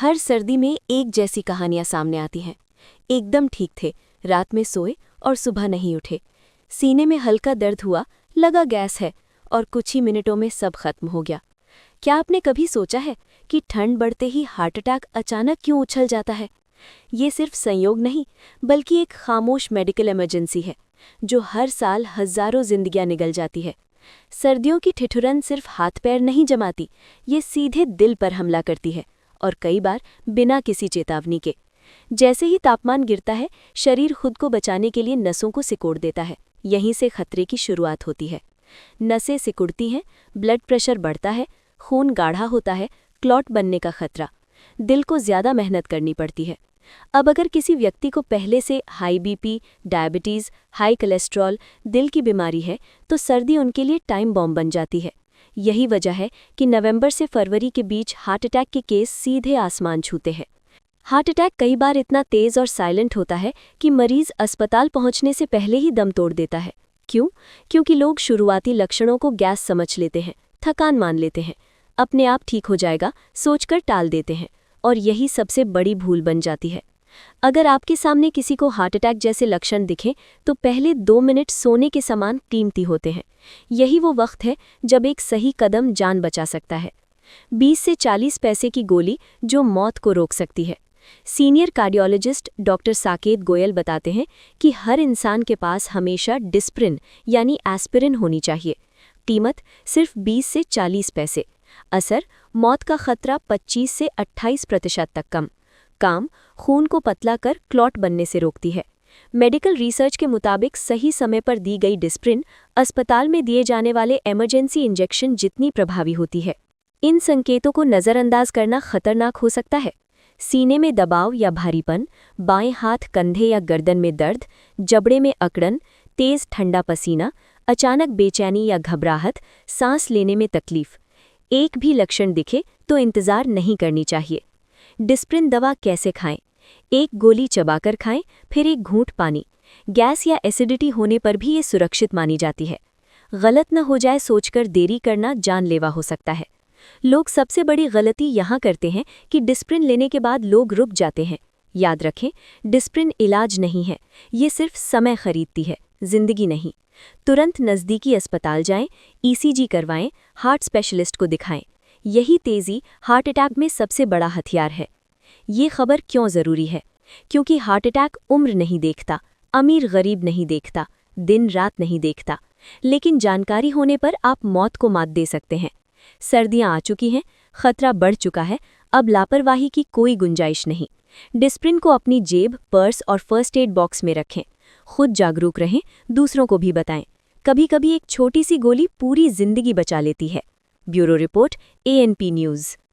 हर सर्दी में एक जैसी कहानियां सामने आती हैं। एकदम ठीक थे, रात में सोए और सुबह नहीं उठे। सीने में हल्का दर्द हुआ, लगा गैस है, और कुछ ही मिनटों में सब खत्म हो गया। क्या आपने कभी सोचा है कि ठंड बढ़ते ही हार्ट अटैक अचानक क्यों उछल जाता है? ये सिर्फ संयोग नहीं, बल्कि एक खामोश मेडिकल इमरजेंसी है, जो हर साल हजारों जिंदगियां निगल जाती है। सर्दियों की ठिठुरन सिर्फ हाथ पैर नहीं जमाती, ये सीधे दिल पर हमला करती है, और कई बार बिना किसी चेतावनी के। जैसे ही तापमान गिरता है, शरीर खुद को बचाने के लिए नसों को सिकोड़ देता है। यहीं से खतरे की शुरुआत होती है। नसें सिकुड़ती हैं, ब्लड प्रेशर बढ़ता है, खून गाढ़ा होता है, क्लॉट बनने का खतरा। दिल को ज्यादा मेहनत करनी पड़ती है। अब अगर किसी व्यक्ति को पहले से high BP, diabetes, high cholesterol, दिल की बीमारी है, तो सर्दी उनके लिए टाइम बॉम्ब बन जाती है। यही वजह है कि नवंबर से फरवरी के बीच हार्ट अटैक के केस सीधे आसमान छूते हैं। हार्ट अटैक कई बार इतना तेज और साइलेंट होता है कि मरीज अस्पताल पहुंचने से पहले ही दम तोड़ देता है। क्यों? क्योंकि लोग शुरुआती लक्षणों को गैस समझ लेते हैं, थकान मान लेते हैं, अपने आप ठीक हो जाएगा सोचकर टाल देते हैं, और यही सबसे बड़ी भूल बन जाती है। अगर आपके सामने किसी को हार्ट अटैक जैसे लक्षण दिखें, तो पहले 2 मिनट सोने के समान कीमती होते हैं। यही वो वक्त है जब एक सही कदम जान बचा सकता है। 20 से 40 पैसे की गोली जो मौत को रोक सकती है। Senior cardiologist doctor Saket Goyal बताते हैं कि हर इंसान के पास हमेशा डिस्प्रिन यानी एस्पिरिन होनी चाहिए। कीमत सिर्फ 20 से 40 पैसे। असर, मौत का खतरा 25 से 28% तक कम। काम, खून को पतला कर क्लॉट बनने से रोकती है। मेडिकल रिसर्च के मुताबिक सही समय पर दी गई डिस्प्रिन अस्पताल में दिए जाने वाले इमरजेंसी इंजेक्शन जितनी प्रभावी होती है। इन संकेतों को नज़रअंदाज करना खतरनाक हो सकता है। सीने में दबाव या भारीपन, बाएं हाथ कंधे या गर्दन में दर्द, जबड़े में अकड़न, तेज ठंडा पसीना, अचानक बेचैनी या घबराहट, सांस लेने में तकलीफ। एक भी लक्षण दिखे तो इंतजार नहीं करनी चाहिए। डिस्प्रिन दवा कैसे खाएं? एक गोली चबाकर खाएं, फिर एक घूंट पानी। गैस या एसिडिटी होने पर भी ये सुरक्षित मानी जाती है। गलत न हो जाए सोचकर देरी करना जानलेवा हो सकता है। लोग सबसे बड़ी गलती यहाँ करते हैं कि डिस्प्रिन लेने के बाद लोग रुक जाते हैं। याद रखें, डिस्प्रिन इलाज नहीं है, ये सिर्फ समय खरीदती है, जिंदगी नहीं। तुरंत नज़दीकी अस्पताल जाएं, ईसीजी करवाएं, हार्ट स्पेशलिस्ट को दिखाएं। यही तेज़ी हार्ट अटैक में सबसे बड़ा हथियार है। ये खबर क्यों ज़रूरी है? क्योंकि हार्ट अटैक उम्र नहीं देखता, अमीर गरीब नहीं देखता, दिन रात नहीं देखता, लेकिन जानकारी होने पर आप मौत को मात दे सकते हैं। सर्दियां आ चुकी हैं, खतरा बढ़ चुका है, अब लापरवाही की कोई गुंजाइश नहीं। डिस्प्रिन को अपनी जेब, पर्स और फर्स्ट एड बॉक्स में रखें। खुद जागरूक रहें, दूसरों को भी बताएं। कभी-कभी एक छोटी सी गोली पूरी जिंदगी बचा लेती है। Bureau report, ANP news.